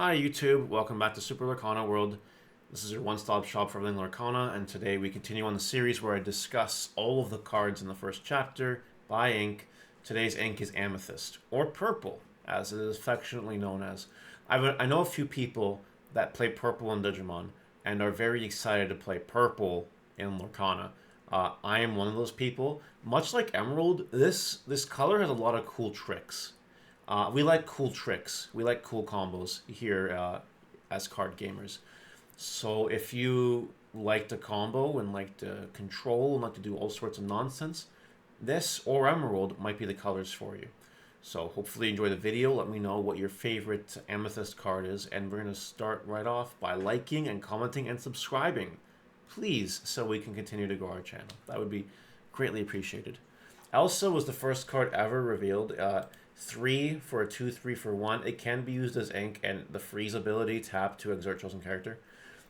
Hi YouTube, welcome back to Super Lorcana World. This is your one-stop shop for everything Lorcana, and today we continue on the series where I discuss all of the cards in the first chapter by ink. Today's ink is Amethyst, or Purple, as it is affectionately known as. I know a few people that play Purple in Digimon, and are very excited to play Purple in Lorcana. I am one of those people. Much like Emerald, this color has a lot of cool tricks. We like cool tricks. We like cool combos here as card gamers. So if you like to combo and like to control and like to do all sorts of nonsense, this or Emerald might be the colors for you. So hopefully you enjoy the video. Let me know what your favorite Amethyst card is. And we're going to start right off by liking and commenting and subscribing. Please, so we can continue to grow our channel. That would be greatly appreciated. Elsa was the first card ever revealed. 3 for a 2/3 for 1. It can be used as ink, and the freeze ability, tap to exert chosen character.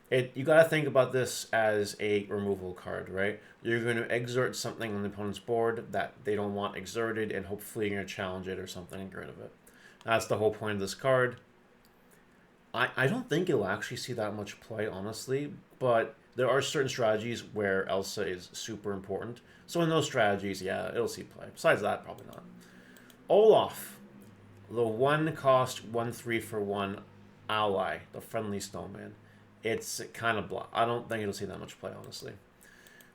You gotta think about this as a removal card, right? You're going to exert something on the opponent's board that they don't want exerted, and hopefully you're going to challenge it or something and get rid of it. That's the whole point of this card. I don't think it'll actually see that much play, honestly, but there are certain strategies where Elsa is super important. So in those strategies, yeah, it'll see play. Besides that, probably not. Olaf, the 1-cost 1/3 for 1 ally, the friendly snowman. It's kind of blah. I don't think it'll see that much play, honestly.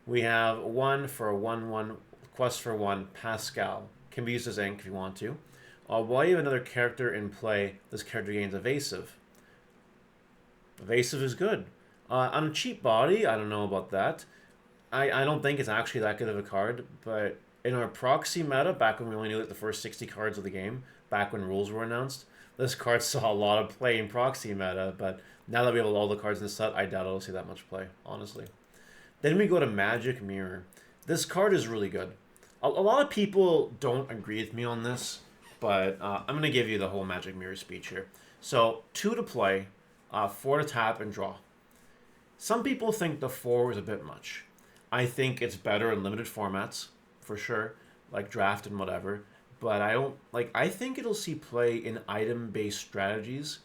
We have 1 for a 1/1 quest for 1 Pascal. Can be used as ink if you want to. While you have another character in play, this character gains evasive. Evasive is good. On a cheap body, I don't know about that. I don't think it's actually that good of a card, but in our proxy meta, back when we only knew like the first 60 cards of the game, back when rules were announced, this card saw a lot of play in proxy meta, but now that we have all the cards in the set, I doubt it'll see that much play, honestly. Then we go to Magic Mirror. This card is really good. A lot of people don't agree with me on this, but I'm going to give you the whole Magic Mirror speech here. So, 2 to play, 4 to tap and draw. Some people think the 4 is a bit much. I think it's better in limited formats, for sure, like draft and whatever, but I think it'll see play in item-based strategies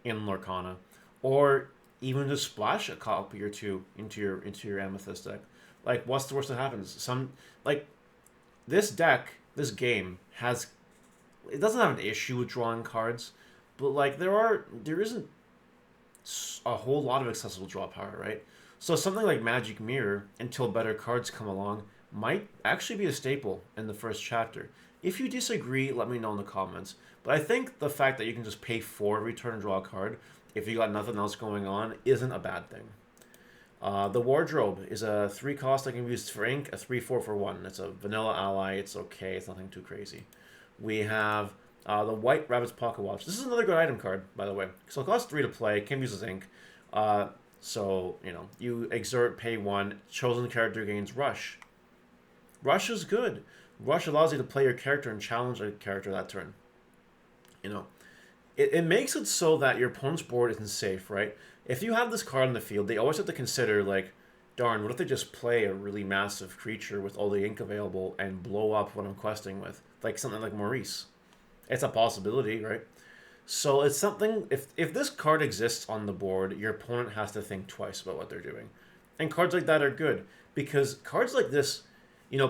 in Lorcana, or even just splash a copy or two into your Amethyst deck. Like, what's the worst that happens? This deck, this game it doesn't have an issue with drawing cards, but like there isn't a whole lot of accessible draw power, right? So something like Magic Mirror, until better cards come along, might actually be a staple in the first chapter. If you disagree, let me know in the comments. But I think the fact that you can just pay 4 every turn and draw a card, if you got nothing else going on, isn't a bad thing. The Wardrobe is a 3-cost that can be used for ink, a 3/4 for 1. It's a vanilla ally, it's okay, it's nothing too crazy. We have the White Rabbit's Pocket Watch. This is another good item card, by the way. So it costs 3 to play, can be used as ink. So, you exert, pay 1, chosen character gains Rush. Rush is good. Rush allows you to play your character and challenge a character that turn. It makes it so that your opponent's board isn't safe, right? If you have this card in the field, they always have to consider, like, darn, what if they just play a really massive creature with all the ink available and blow up what I'm questing with? Like something like Maurice. It's a possibility, right? So it's something, if this card exists on the board, your opponent has to think twice about what they're doing. And cards like that are good, because cards like this,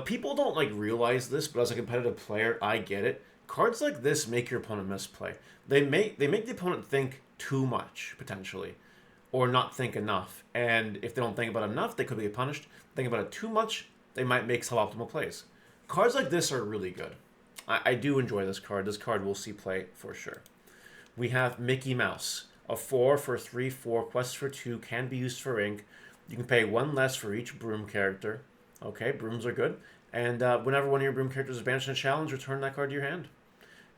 people don't like realize this, but as a competitive player, I get it. Cards like this make your opponent misplay. They make the opponent think too much, potentially, or not think enough. And if they don't think about it enough, they could be punished. Think about it too much, they might make suboptimal plays. Cards like this are really good. I do enjoy this card. This card will see play for sure. We have Mickey Mouse, a 4 for 3, 4, quest for 2, can be used for ink. You can pay 1 less for each broom character. Okay, brooms are good. And whenever one of your broom characters is banished in a challenge, return that card to your hand.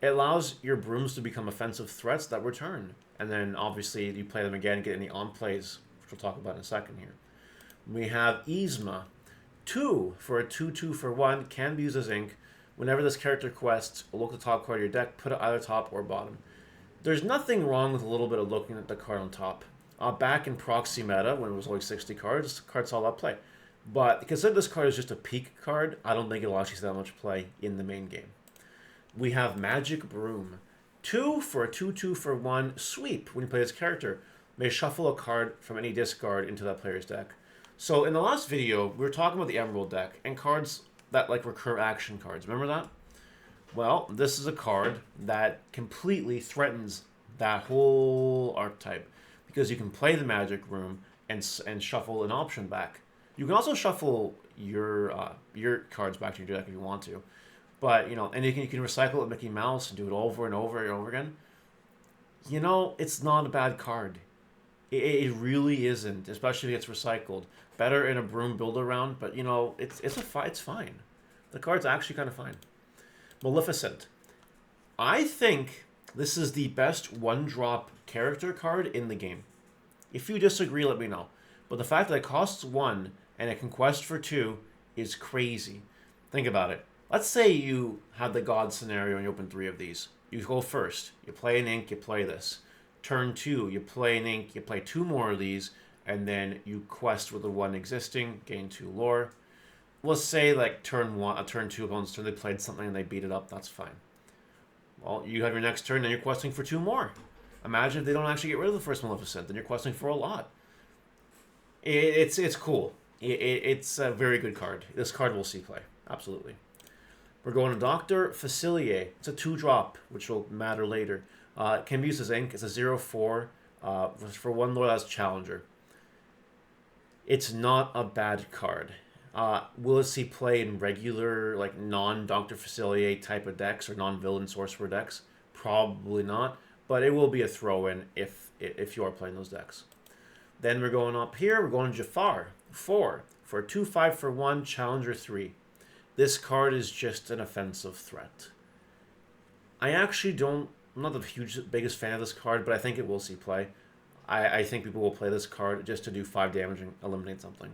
It allows your brooms to become offensive threats that return. And then, obviously, you play them again and get any on-plays, which we'll talk about in a second here. We have Yzma. 2 for a 2/2 for 1, can be used as ink. Whenever this character quests, look at the top card of your deck, put it either top or bottom. There's nothing wrong with a little bit of looking at the card on top. Back in proxy meta, when it was only 60 cards, cards saw a lot of play. But consider this card is just a peak card, I don't think it'll actually see that much play in the main game. We have Magic Broom. 2 for a 2/2 for 1 sweep. When you play this character, may shuffle a card from any discard into that player's deck. So in the last video, we were talking about the Emerald deck and cards that like recur action cards. Remember that? Well, this is a card that completely threatens that whole archetype because you can play the Magic Room and shuffle an option back. You can also shuffle your cards back to your deck if you want to, but you know, and you can recycle it, Mickey Mouse, and do it over and over and over again. You know, it's not a bad card. It really isn't, especially if it's recycled. Better in a Broom build around, but you know, it's fine. The card's actually kind of fine. Maleficent. I think this is the best 1-drop character card in the game. If you disagree, let me know. But the fact that it costs 1 and it can quest for 2 is crazy. Think about it. Let's say you have the God scenario and you open 3 of these. You go first. You play an ink, you play this. Turn 2, you play an ink, you play 2 more of these, and then you quest with the 1 existing, gain 2 lore. Let's say like turn 2 opponent's turn, they played something and they beat it up, that's fine. Well, you have your next turn and you're questing for 2 more. Imagine if they don't actually get rid of the first Maleficent, then you're questing for a lot. It's cool. It's a very good card. This card will see play, absolutely. We're going to Dr. Facilier. It's a 2-drop, which will matter later. It can be used as ink. It's a 0/4 for 1 lore that's Challenger. It's not a bad card. Will it see play in regular, like, non-Dr. Facilier type of decks or non-villain sorcerer decks? Probably not, but it will be a throw-in if you are playing those decks. Then we're going up here. We're going to Jafar. 4 for a 2/5 for 1, Challenger 3. This card is just an offensive threat. I'm not the biggest fan of this card, but I think it will see play. I think people will play this card just to do 5 damage and eliminate something.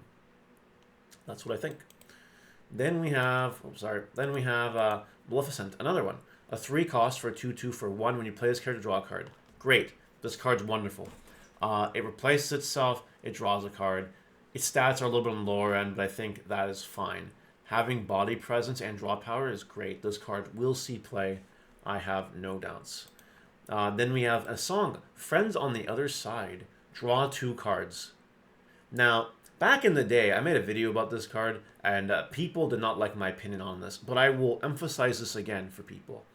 That's what I think. Then we have, Maleficent, another one. A 3 cost for a 2/2 for 1. When you play this character, draw a card. Great. This card's wonderful. It replaces itself. It draws a card. Its stats are a little bit on the lower end, but I think that is fine. Having body presence and draw power is great. This card will see play. I have no doubts. Then we have a song, Friends on the Other Side. Draw 2 cards. Now, back in the day, I made a video about this card, and people did not like my opinion on this, but I will emphasize this again for people.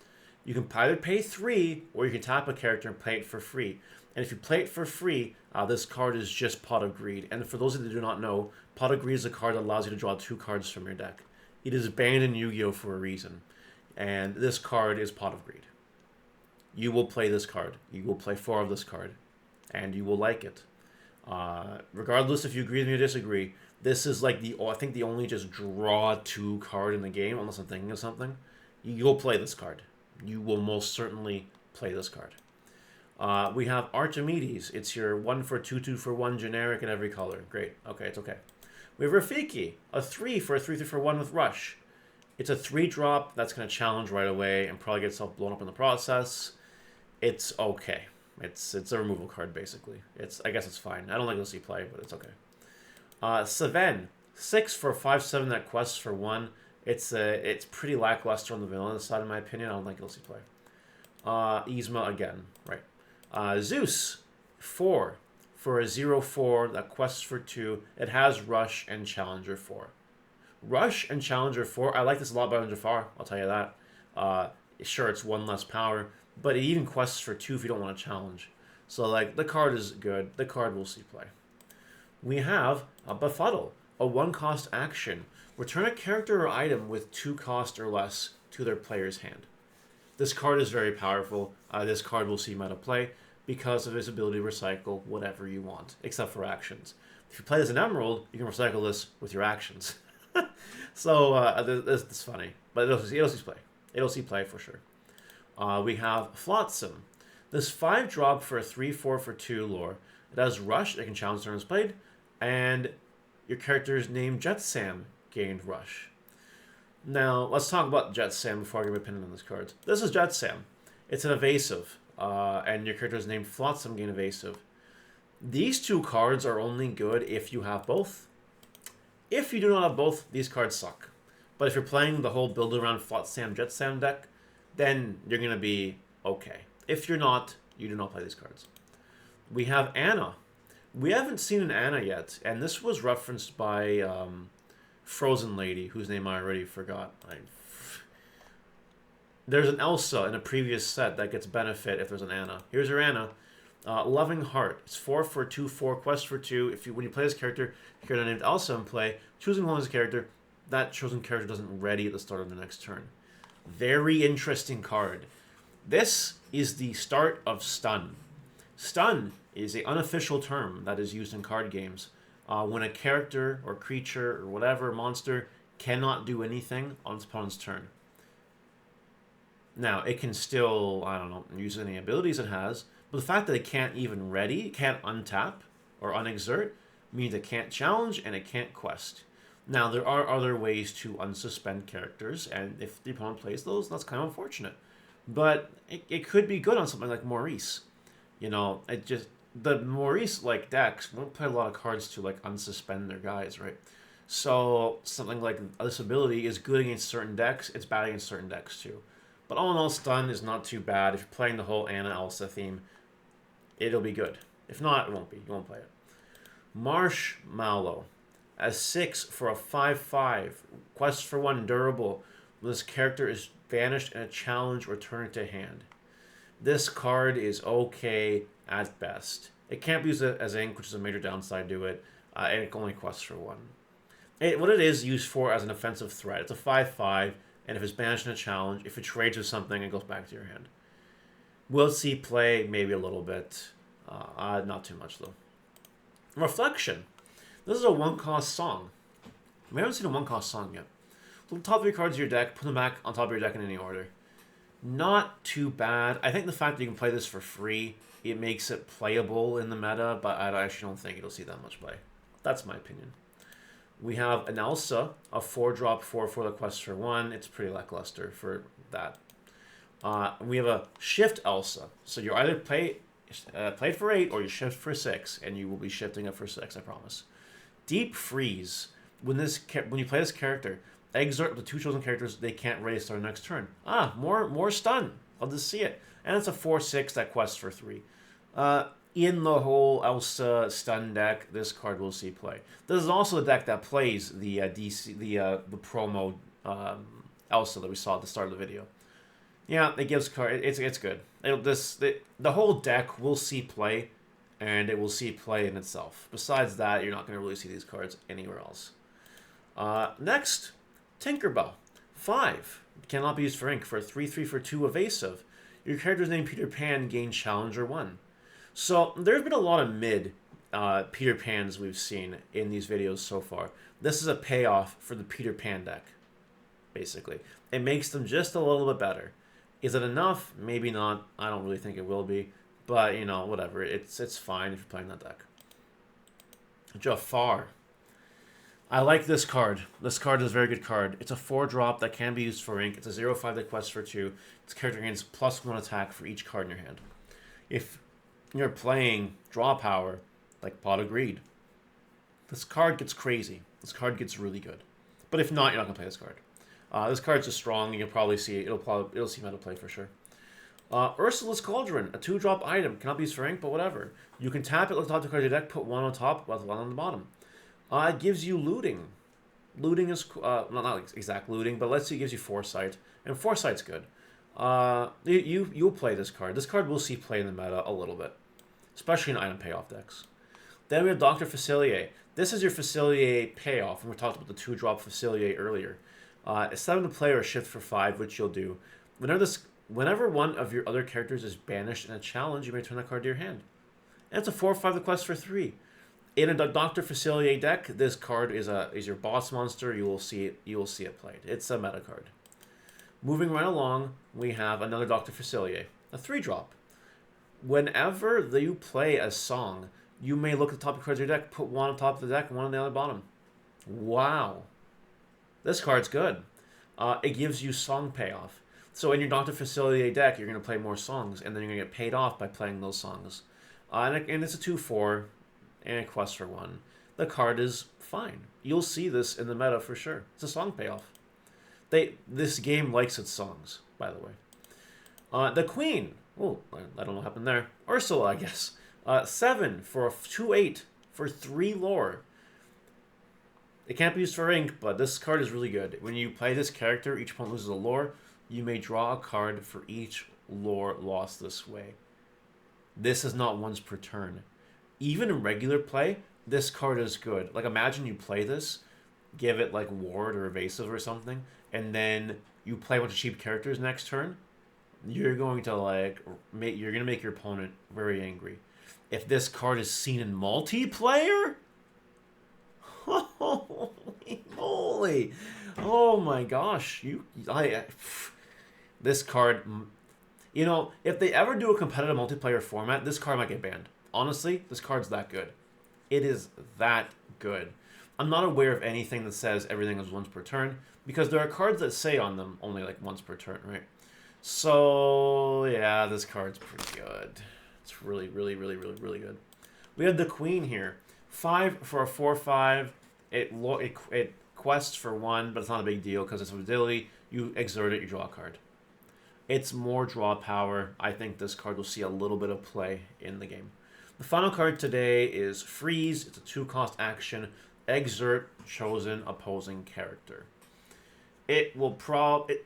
You can either pay 3, or you can tap a character and play it for free. And if you play it for free, this card is just Pot of Greed. And for those of you that do not know, Pot of Greed is a card that allows you to draw 2 cards from your deck. It is banned in Yu-Gi-Oh! For a reason. And this card is Pot of Greed. You will play this card. You will play 4 of this card. And you will like it. Regardless if you agree with me or disagree, this is like I think the only just draw 2 card in the game, unless I'm thinking of something. You'll play this card. You will most certainly play this card. We have Archimedes. It's your 1 for 2/2 for 1 generic in every color. Great. Okay, it's okay. We have Rafiki, a 3 for a 3/3 for 1 with Rush. It's a 3-drop that's going to challenge right away and probably get itself blown up in the process. It's okay. It's a removal card, basically. I guess it's fine. I don't think it'll see play, but it's okay. Seven, 6 for a 5/7 that quests for 1. It's pretty lackluster on the villain side, in my opinion. I don't think it'll see play. Yzma again, right. Zeus, 4 for a 0/4 that quests for 2. It has Rush and Challenger 4. Rush and Challenger 4, I like this a lot better than Jafar, I'll tell you that. Sure, it's 1 less power, but it even quests for 2 if you don't want to challenge. So, like, the card is good. The card will see play. We have a Befuddle, a 1-cost action. Return a character or item with 2 cost or less to their player's hand. This card is very powerful. This card will see meta play because of its ability to recycle whatever you want, except for actions. If you play as an Emerald, you can recycle this with your actions. So, it's funny. But it'll see play. It'll see play for sure. We have Flotsam. This 5-drop for a 3/4 for 2 lore. It has Rush, it can challenge turns played, and your character's name Jetsam gained Rush. Now, let's talk about Jetsam before I give my opinion on this card. This is Jetsam. It's an evasive, and your character's name Flotsam gained evasive. These 2 cards are only good if you have both. If you do not have both, these cards suck. But if you're playing the whole build around Flotsam Jetsam deck, then you're going to be okay. If you're not, you do not play these cards. We have Anna. We haven't seen an Anna yet, and this was referenced by Frozen Lady, whose name I already forgot. There's an Elsa in a previous set that gets benefit if there's an Anna. Here's her Anna. Loving Heart. It's 4 for 2, 4, quest for 2. When you play this character, character named Elsa in play, choosing one as a character, that chosen character doesn't ready at the start of the next turn. Very interesting card. This is the start of Stun. Stun is an unofficial term that is used in card games when a character or creature or whatever monster cannot do anything on its opponent's turn. Now, it can still, I don't know, use any abilities it has, but the fact that it can't even ready, can't untap or unexert, means it can't challenge and it can't quest. Now, there are other ways to unsuspend characters, and if the opponent plays those, that's kind of unfortunate. But it could be good on something like Maurice. You know, the Maurice-like decks won't play a lot of cards to, like, unsuspend their guys, right? So, something like this ability is good against certain decks, it's bad against certain decks, too. But all in all, Stun is not too bad. If you're playing the whole Anna Elsa theme, it'll be good. If not, it won't be. You won't play it. Marshmallow. As 6 for a 5/5. Quest for 1 durable. When this character is banished in a challenge or turn to hand. This card is okay at best. It can't be used as ink, which is a major downside to it, and it only quests for 1. What it is used for as an offensive threat. It's a 5/5, and if it's banished in a challenge, if it trades with something, it goes back to your hand. We'll see play maybe a little bit. Not too much, though. Reflection. This is a 1-cost song. We haven't seen a 1-cost song yet. So the top 3 cards of your deck, put them back on top of your deck in any order. Not too bad. I think the fact that you can play this for free, it makes it playable in the meta, but I actually don't think it'll see that much play. That's my opinion. We have an Elsa, a 4-drop 4 for the quest for 1. It's pretty lackluster for that. We have a Shift Elsa. So you either play it for 8 or you shift for 6, and you will be shifting it for 6, I promise. Deep Freeze. When you play this character, exert the 2 chosen characters, they can't raise their next turn. More stun. I'll just see it. And it's a 4/6 that quests for 3. In the whole Elsa stun deck, this card will see play. This is also the deck that plays the promo Elsa that we saw at the start of the video. Yeah, it gives card. It's good. The whole deck will see play, and it will see play in itself. Besides that, you're not going to really see these cards anywhere else. Next, Tinkerbell. 5. Cannot be used for ink. For a 3/3 for 2 evasive. Your character's name Peter Pan gains Challenger 1. So, there's been a lot of mid Peter Pans we've seen in these videos so far. This is a payoff for the Peter Pan deck, basically. It makes them just a little bit better. Is it enough? Maybe not. I don't really think it will be. But, you know, whatever. It's fine if you're playing that deck. Jafar. I like this card. This card is a very good card. It's a 4-drop that can be used for ink. It's a 0/5 that quests for 2. This character gains +1 attack for each card in your hand. If you're playing draw power, like Pot of Greed, this card gets crazy. This card gets really good. But if not, you're not going to play this card. This card's just strong. You can probably see it. It'll see how to play for sure. Ursula's Cauldron, a 2-drop item. Cannot be used for ink, but whatever. You can tap it, look at the top of the card of your deck, put 1 on top, with 1 on the bottom. It gives you looting. Looting is, not exact looting, but let's say it gives you Foresight. And Foresight's good. You'll play this card. This card will see play in the meta a little bit. Especially in item payoff decks. Then we have Dr. Facilier. This is your Facilier payoff, and we talked about the 2-drop Facilier earlier. It's 7 to play or shift for 5, which you'll do. Whenever one of your other characters is banished in a challenge, you may turn that card to your hand. And it's a 4/5 that quests for 3. In a Dr. Facilier deck, this card is your boss monster. You will see it played. It's a meta card. Moving right along, we have another Dr. Facilier, a 3-drop. Whenever you play a song, you may look at the top of the cards of your deck, put 1 on top of the deck and 1 on the other bottom. Wow. This card's good. It gives you song payoff. So in your Dr. Facilier deck, you're going to play more songs, and then you're going to get paid off by playing those songs. And it's a 2/4, and it quests for 1. The card is fine. You'll see this in the meta for sure. It's a song payoff. This game likes its songs, by the way. The Queen. Oh, I don't know what happened there. Ursula, I guess. 7 for a 2/8 for 3 lore. It can't be used for ink, but this card is really good. When you play this character, each opponent loses a lore. You may draw a card for each lore lost this way. This is not once per turn. Even in regular play, this card is good. Like, imagine you play this, give it like ward or evasive or something, and then you play a bunch of cheap characters next turn. You're going to you're gonna make your opponent very angry. If this card is seen in multiplayer, holy moly, oh my gosh, this card, you know, if they ever do a competitive multiplayer format, this card might get banned. Honestly, this card's that good. It is that good. I'm not aware of anything that says everything is once per turn, because there are cards that say on them only like once per turn, right? So, yeah, this card's pretty good. It's really, really, really, really, really good. We have the Queen here. 5 for a 4/5. It quests for 1, but it's not a big deal because it's a ability. You exert it, you draw a card. It's more draw power. I think this card will see a little bit of play in the game. The final card today is Freeze. It's a 2-cost action. Exert chosen opposing character. It will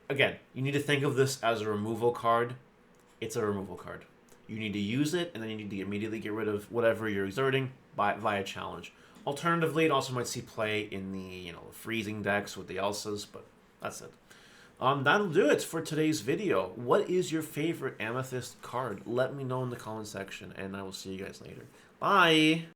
again, you need to think of this as a removal card. It's a removal card. You need to use it, and then you need to immediately get rid of whatever you're exerting via challenge. Alternatively, it also might see play in the freezing decks with the Elsas, but that's it. That'll do it for today's video. What is your favorite Amethyst card? Let me know in the comment section, and I will see you guys later. Bye!